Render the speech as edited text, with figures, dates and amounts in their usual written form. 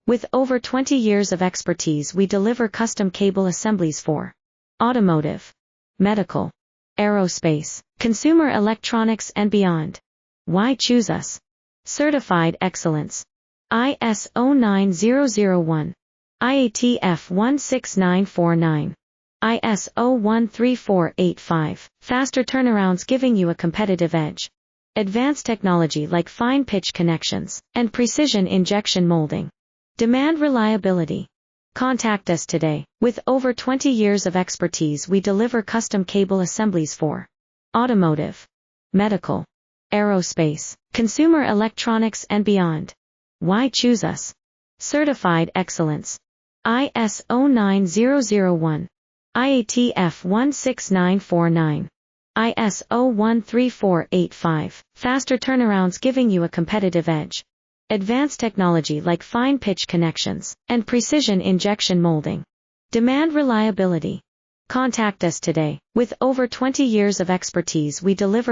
With over 20 years of expertise, we deliver custom cable assemblies for automotive, medical, aerospace, consumer electronics and beyond. Why choose us? Certified excellence. ISO 9001. IATF 16949. ISO 13485. Faster turnarounds giving you a competitive edge. Advanced technology like fine pitch connections and precision injection molding. Demand reliability. Contact us today. With over 20 years of expertise, we deliver custom cable assemblies for automotive, medical, aerospace, consumer electronics and beyond. Why choose us? Certified excellence. ISO 9001. IATF 16949. ISO 13485. Faster turnarounds giving you a competitive edge. Advanced technology like fine pitch connections and precision injection molding. Demand reliability. Contact us today. With over 20 years of expertise, we deliver